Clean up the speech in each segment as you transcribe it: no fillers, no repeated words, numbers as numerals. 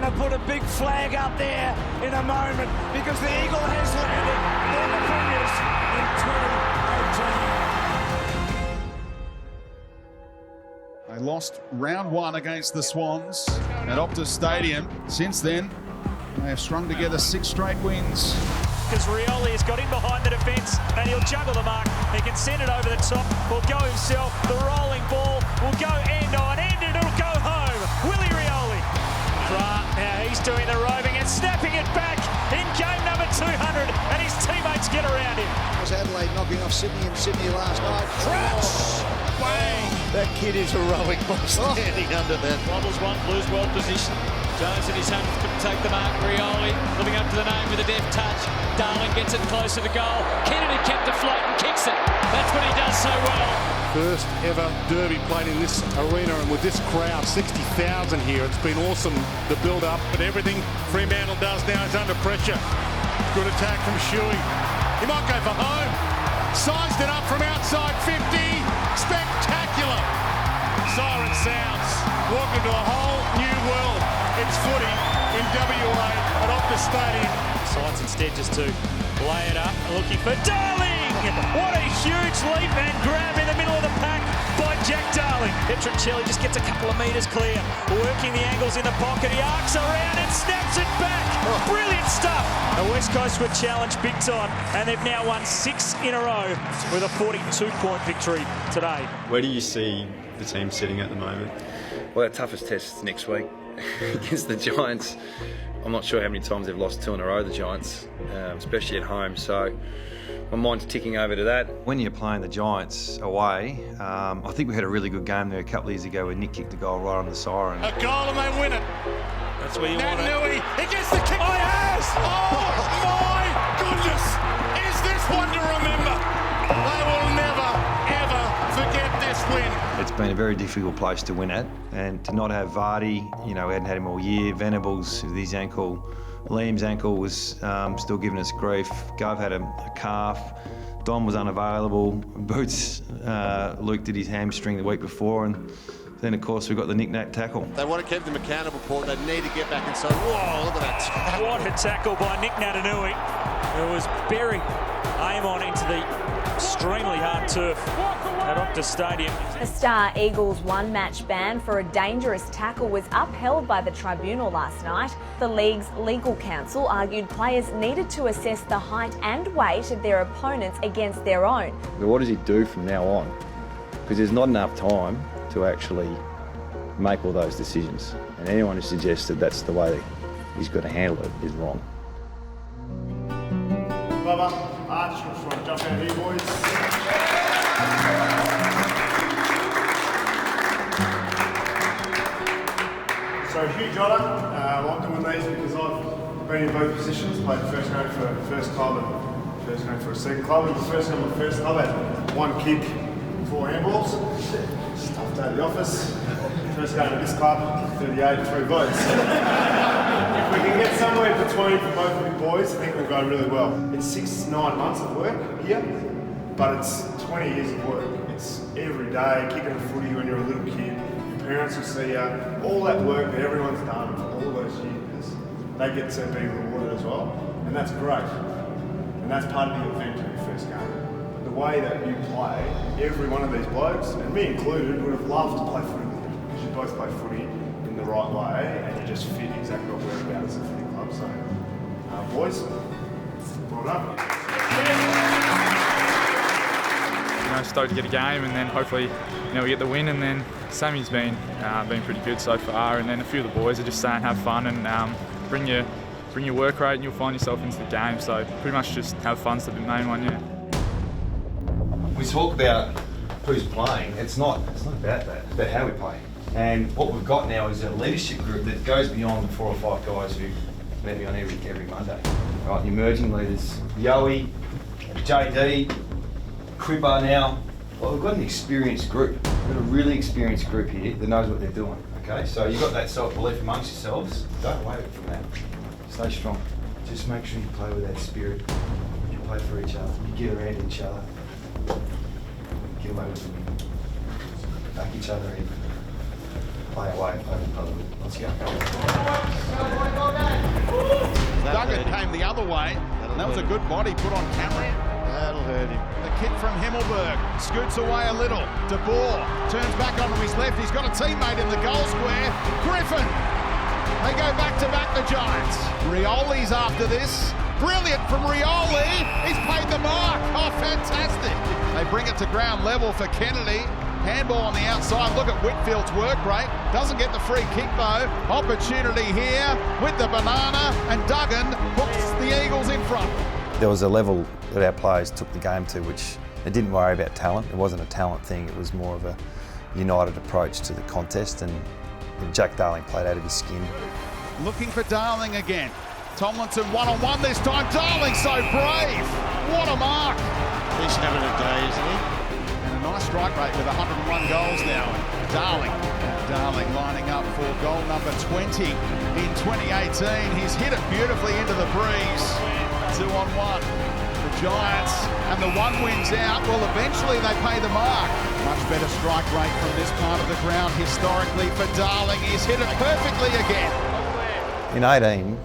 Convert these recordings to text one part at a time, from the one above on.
going to put a big flag up there in a moment because the Eagle has landed on the premiers in 2018. They lost round one against the Swans at Optus Stadium. Since then, they have strung together 6 straight wins. Because Rioli has got in behind the defence and he'll juggle the mark. He can send it over the top, will go himself. The rolling ball will go end on end and it'll go home. Willie Rioli. Now he's doing the roving and snapping it back in game number 200 and his teammates get around him. Was Adelaide knocking off Sydney in Sydney last night. Crouch! Bang! That kid is heroic by standing under that. Wobbles one, Blues well positioned. Jones in his hand couldn't take the mark. Rioli living up to the name with a deft touch. Darling gets it closer to goal. Kennedy kept afloat and kicks it. That's what he does so well. First ever derby played in this arena, and with this crowd, 60,000 here, it's been awesome, the build-up. But everything Fremantle does now is under pressure. Good attack from Shuey. He might go for home. Sized it up from outside 50. Spectacular. Siren sounds. Walking to a whole new world. It's footy in WA at Optus Stadium. Decides instead just to lay it up, looking for Darling! What a huge leap and grab in the middle of the pack by Jack Darling. Petroncelli just gets a couple of metres clear, working the angles in the pocket. He arcs around and snaps it back. Brilliant stuff. The West Coast were challenged big time, and they've now won 6 in a row with a 42-point victory today. Where do you see the team sitting at the moment? Well, our toughest test is next week against the Giants. I'm not sure how many times they've lost 2 in a row, the Giants, especially at home. So my mind's ticking over to that. When you're playing the Giants away, I think we had a really good game there a couple of years ago where Nick kicked the goal right on the siren. A goal and they win it. That's where you want it. Nui, he gets the kick. Oh, yes! Oh, my goodness! Is this one to remember? They will never, ever forget this win. It's been a very difficult place to win at, and to not have Vardy, you know, we hadn't had him all year. Venables with his ankle, Liam's ankle was still giving us grief. Gov had a calf. Dom was unavailable. Boots, Luke did his hamstring the week before, and then of course we got the knick-knack tackle. They want to keep them accountable, Paul. They need to get back and say, whoa, look at that tackle. What a tackle by Nick Natanui. It was buried Amon into the extremely hard turf at Optus Stadium. A Star Eagles one-match ban for a dangerous tackle was upheld by the tribunal last night. The league's legal counsel argued players needed to assess the height and weight of their opponents against their own. But what does he do from now on? Because there's not enough time to actually make all those decisions. And anyone who suggested that's the way he's got to handle it is wrong. Bubba, Arch, just want to jump out here, boys. So Hugh Jotter, I like doing these because I've been in both positions, played the first game for a first club and first game for a second club. And the first game for the first club, I had 1 kick, 4 handballs, stuffed out of the office. First game of this club, 38, 3 votes. If we can get somewhere between for both of you boys, I think we'll go really well. It's 6-9 months of work here, but it's 20 years of work. It's every day, kicking a footy when you're a little kid. Your parents will see you. All that work that everyone's done for all those years, they get to be rewarded as well, and that's great. And that's part of the event of your first game. The way that you play, every one of these blokes, and me included, would have loved to play footy with you, because you both play footy in the right way, and you just fit exactly what we're about as a footy club. So, boys, well done. Stoked to get a game, and then hopefully, we get the win. And then Sammy's been pretty good so far, and then a few of the boys are just saying have fun and bring your work rate, and you'll find yourself into the game. So pretty much just have fun's the main one, yeah. We talk about who's playing. It's not about that. It's about how we play. And what we've got now is a leadership group that goes beyond the 4 or 5 guys who met me on every Monday. Right, the emerging leaders, Yowie, JD, Cripper now. Well, we've got an experienced group. We've got a really experienced group here that knows what they're doing. Okay, so you've got that self-belief amongst yourselves. Don't waver from that. Stay strong. Just make sure you play with that spirit. You play for each other. You get around each other. Get away with the win. Back each other in. play away. Let's go. Duggan came the other way, and that was a good body put on Cameron. That'll hurt him. The kick from Himmelberg scoots away a little. De Boer turns back onto his left. He's got a teammate in the goal square. Griffin. They go back-to-back, the Giants. Rioli's after this. Brilliant from Rioli. He's paid the mark. Oh, fantastic. They bring it to ground level for Kennedy. Handball on the outside. Look at Whitfield's work rate. Doesn't get the free kick though. Opportunity here with the banana, and Duggan hooks the Eagles in front. There was a level that our players took the game to which they didn't worry about talent. It wasn't a talent thing, it was more of a united approach to the contest, and Jack Darling played out of his skin. Looking for Darling again. Tomlinson one-on-one this time. Darling so brave. What a mark. He's having a day, isn't he? And a nice strike rate with 101 goals now. Darling lining up for goal number 20 in 2018. He's hit it beautifully into the breeze. 2-on-1. The Giants, and the one wins out. Well, eventually they pay the mark. Much better strike rate from this part of the ground historically for Darling. He's hit it perfectly again. In 18,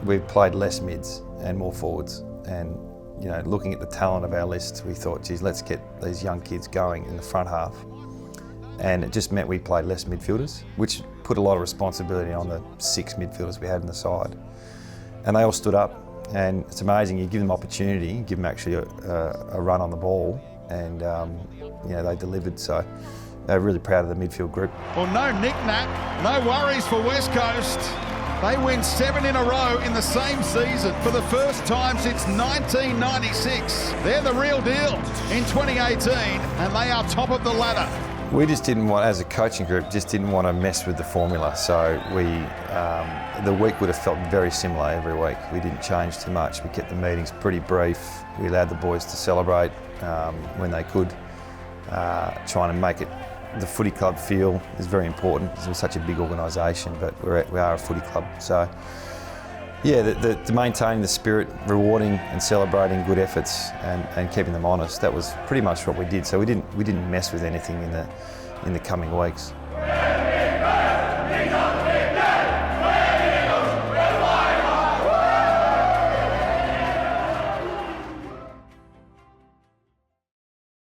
we've played less mids and more forwards. And you know, looking at the talent of our list, we thought, geez, let's get these young kids going in the front half. And it just meant we played less midfielders, which put a lot of responsibility on the 6 midfielders we had in the side. And they all stood up. And it's amazing, you give them opportunity, give them actually a run on the ball, and you know, they delivered. So they're really proud of the midfield group. Well, no knick-knack, no worries for West Coast. They win 7 in a row in the same season for the first time since 1996. They're the real deal in 2018, and they are top of the ladder. We just didn't want, as a coaching group, just didn't want to mess with the formula. So the week would have felt very similar every week. We didn't change too much. We kept the meetings pretty brief. We allowed the boys to celebrate when they could. Trying to make it the footy club feel is very important because we're such a big organisation, but we are a footy club. So yeah, the maintaining the spirit, rewarding and celebrating good efforts, and keeping them honest. That was pretty much what we did. So we didn't mess with anything in the coming weeks.